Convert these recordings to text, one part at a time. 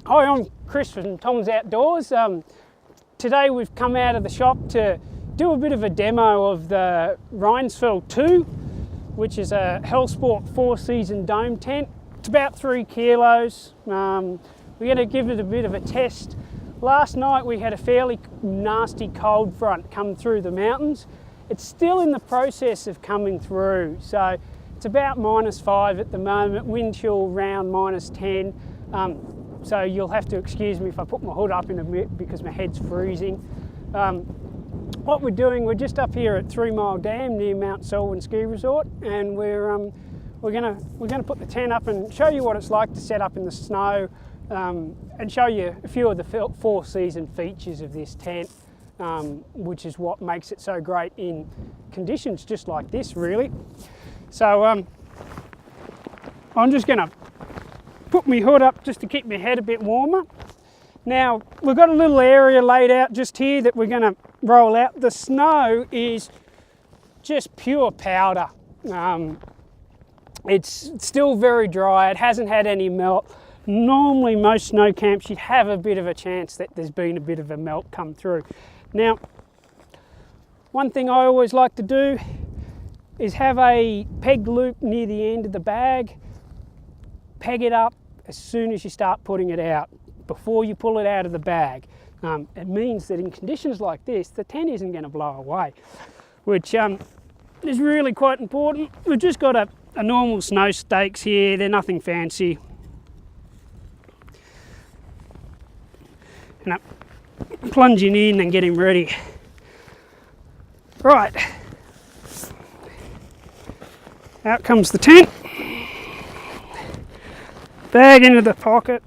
Hi, I'm Chris from Tom's Outdoors. Today we've come out of the shop to do a bit of a demo of the Rheinzfeld 2, which is a Hellsport 4-season dome tent. It's about 3 kilos. We're going to give it a bit of a test. Last night we had a fairly nasty cold front come through the mountains. It's still in the process of coming through, so it's about -5 at the moment, wind chill around -10. So you'll have to excuse me if I put my hood up in a bit because my head's freezing. What we're doing, we're just up here at 3 Mile Dam near Mount Selwyn Ski Resort, and we're gonna put the tent up and show you what it's like to set up in the snow, and show you a few of the 4-season features of this tent, which is what makes it so great in conditions just like this, really. So I'm just gonna put my hood up just to keep my head a bit warmer. Now, we've got a little area laid out just here that we're going to roll out. The snow is just pure powder. It's still very dry, it hasn't had any melt. Normally most snow camps you'd have a bit of a chance that there's been a bit of a melt come through. Now, one thing I always like to do is have a peg loop near the end of the bag. Peg it up as soon as you start putting it out, before you pull it out of the bag. It means that in conditions like this, the tent isn't going to blow away, which is really quite important. We've just got a normal snow stakes here, they're nothing fancy. And I'm plunging in and getting ready. Right, out comes the tent. Bag into the pocket.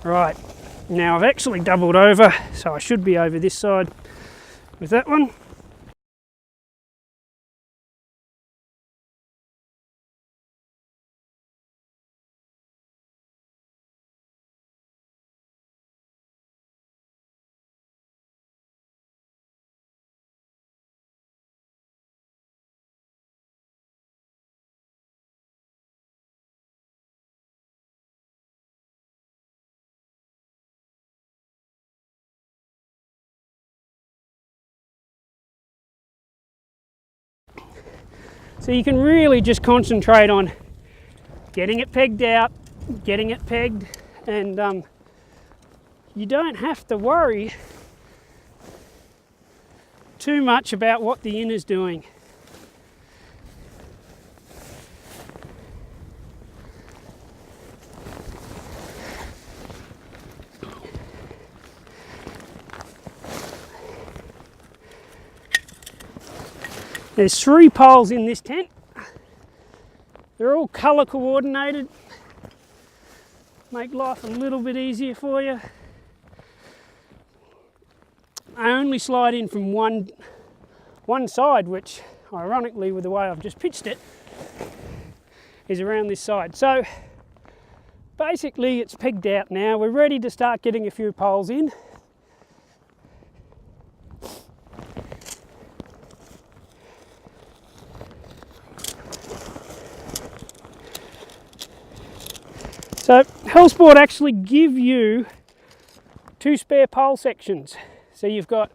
Right, now I've actually doubled over, so I should be over this side with that one. So you can really just concentrate on getting it pegged out, getting it pegged, and you don't have to worry too much about what the inner's doing. There's 3 poles in this tent. They're all colour coordinated. Make life a little bit easier for you. I only slide in from one side, which ironically with the way I've just pitched it is around this side. So basically it's pegged out now. We're ready to start getting a few poles in. So Hellsport actually give you 2 spare pole sections. So you've got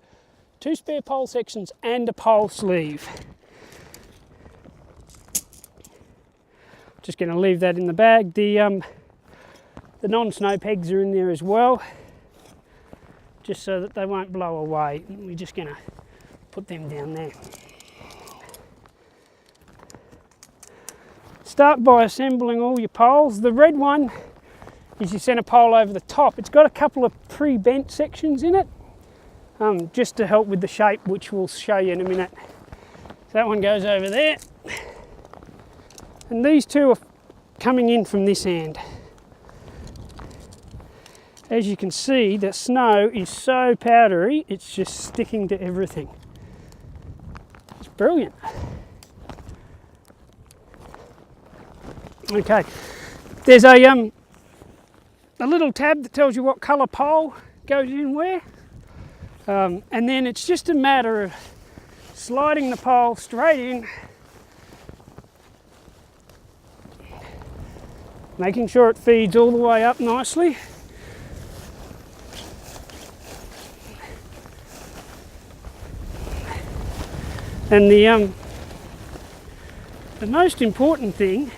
2 spare pole sections and a pole sleeve. Just going to leave that in the bag. The non-snow pegs are in there as well, just so that they won't blow away. We're just going to put them down there. Start by assembling all your poles. The red one is your centre pole over the top. It's got a couple of pre-bent sections in it, just to help with the shape, which we'll show you in a minute. So that one goes over there. And these 2 are coming in from this end. As you can see, the snow is so powdery, it's just sticking to everything. It's brilliant. Okay, there's a little tab that tells you what colour pole goes in where, and then it's just a matter of sliding the pole straight in making sure it feeds all the way up nicely. And the most important thing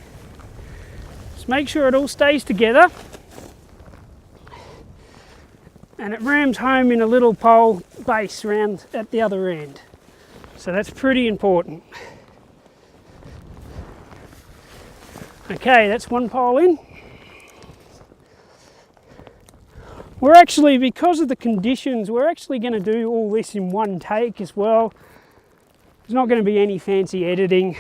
is make sure it all stays together and it rams home in a little pole base round at the other end. So that's pretty important. Okay, that's one pole in. We're actually, because of the conditions, we're actually going to do all this in one take as well. There's not going to be any fancy editing.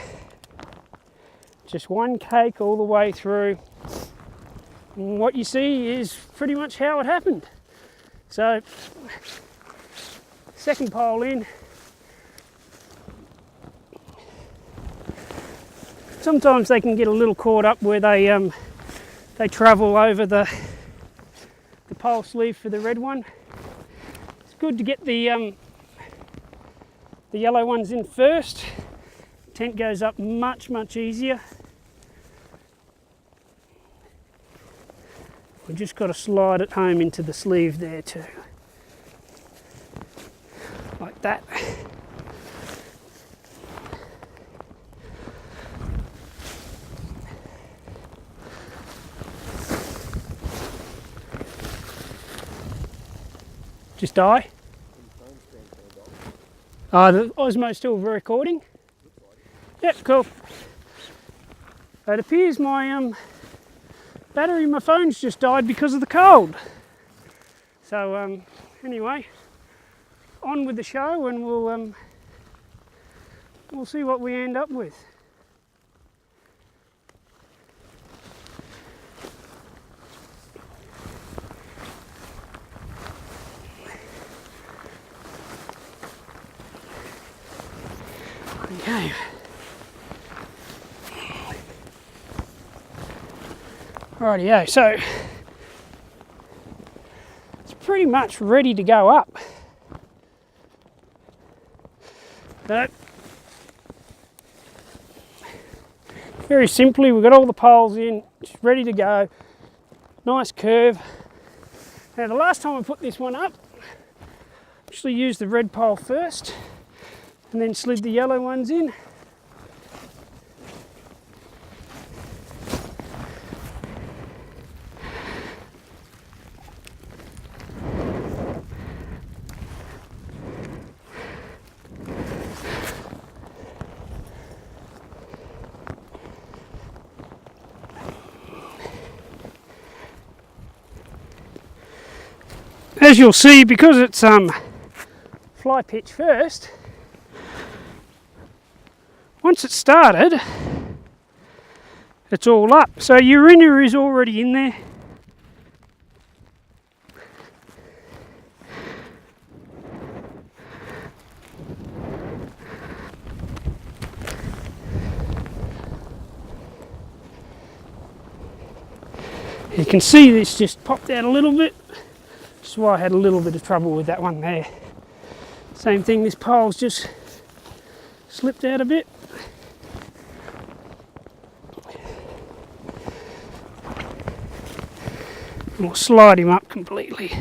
Just one cake all the way through. And what you see is pretty much how it happened. So, second pole in. Sometimes they can get a little caught up where they travel over the pole sleeve for the red one. It's good to get the yellow ones in first. Tent goes up much easier. We've just got to slide it home into the sleeve there too, like that. Just die. The Osmo's still recording. Yep, cool. It appears my battery in my phone's just died because of the cold. So anyway, on with the show, and we'll see what we end up with. Okay. Rightio, so it's pretty much ready to go up. But very simply, we've got all the poles in, just ready to go. Nice curve. Now the last time I put this one up, I actually used the red pole first and then slid the yellow ones in. As you'll see, because it's fly pitch first, once it's started, it's all up. So your inner is already in there. You can see this just popped out a little bit. That's why I had a little bit of trouble with that one there. Same thing, this pole's just slipped out a bit. And we'll slide him up completely.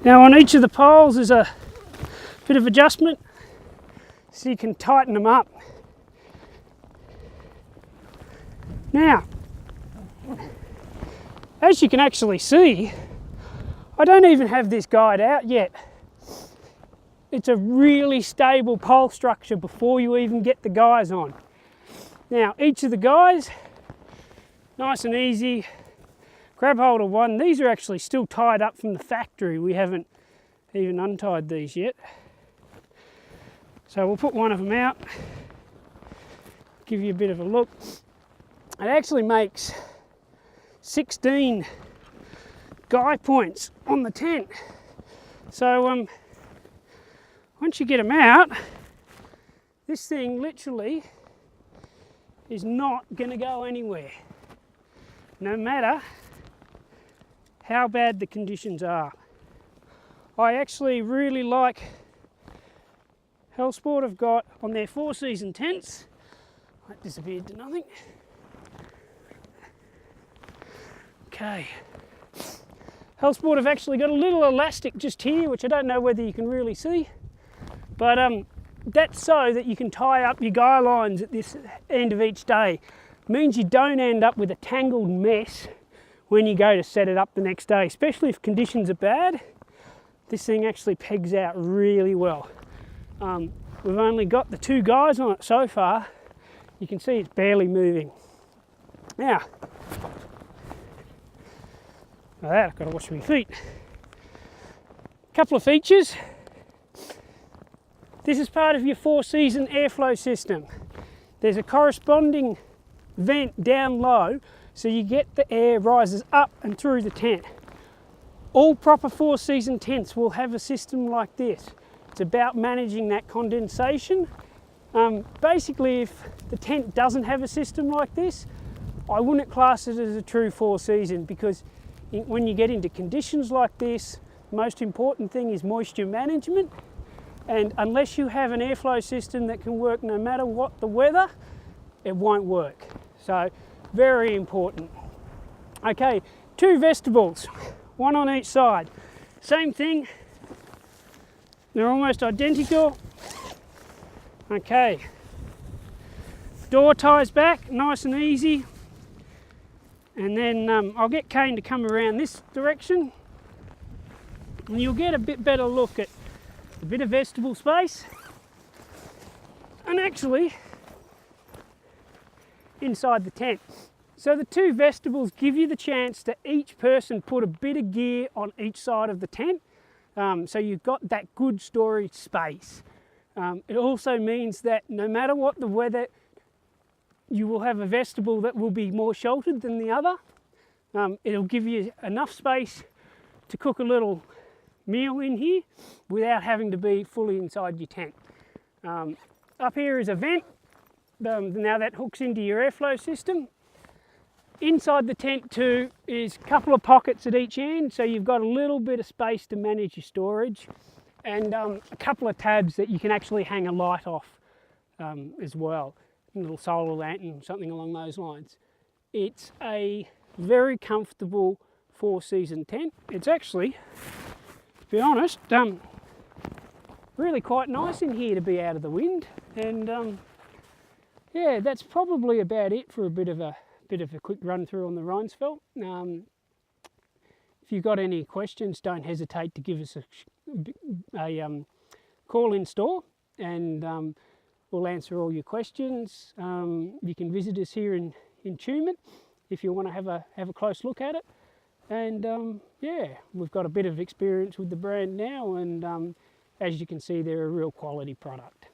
Now on each of the poles there's a bit of adjustment so you can tighten them up. Now, as you can actually see, I don't even have this guide out yet. It's a really stable pole structure before you even get the guys on. Now, each of the guys, nice and easy. Grab hold of one. These are actually still tied up from the factory. We haven't even untied these yet. So we'll put one of them out, give you a bit of a look. It actually makes 16 guy points on the tent. So once you get them out, this thing literally is not going to go anywhere, no matter how bad the conditions are. I actually really like Hellsport have got on their 4-season tents, that disappeared to nothing. Okay. Hellsport have actually got a little elastic just here, which I don't know whether you can really see, but that's so that you can tie up your guy lines at this end of each day. It means you don't end up with a tangled mess when you go to set it up the next day, especially if conditions are bad. This thing actually pegs out really well. We've only got the 2 guys on it so far. You can see it's barely moving. Now that, I've got to wash my feet. Couple of features. This is part of your 4-season airflow system. There's a corresponding vent down low, so you get the air rises up and through the tent. All proper 4-season tents will have a system like this. It's about managing that condensation. Basically, if the tent doesn't have a system like this, I wouldn't class it as a true 4-season, because when you get into conditions like this, the most important thing is moisture management, and unless you have an airflow system that can work no matter what the weather, it won't work. So very important. Okay, 2 vestibules, 1 on each side. Same thing, they're almost identical. Okay, door ties back, nice and easy. And then I'll get Kane to come around this direction, and you'll get a bit better look at a bit of vestibule space, and actually inside the tent. So the 2 vestibules give you the chance to each person put a bit of gear on each side of the tent, so you've got that good storage space. It also means that no matter what the weather, you will have a vestibule that will be more sheltered than the other. It'll give you enough space to cook a little meal in here without having to be fully inside your tent. Up here is a vent. Now that hooks into your airflow system. Inside the tent too is a couple of pockets at each end, so you've got a little bit of space to manage your storage, and a couple of tabs that you can actually hang a light off as well. A little solar lantern, something along those lines. It's a very comfortable 4-season tent. It's actually, to be honest, really quite nice in here to be out of the wind. And yeah, that's probably about it for a bit of a quick run through on the Rheinzfeld. If you've got any questions, don't hesitate to give us a call in store, and we'll answer all your questions. You can visit us here in Tumut if you want to have a close look at it. And yeah, we've got a bit of experience with the brand now, and as you can see, they're a real quality product.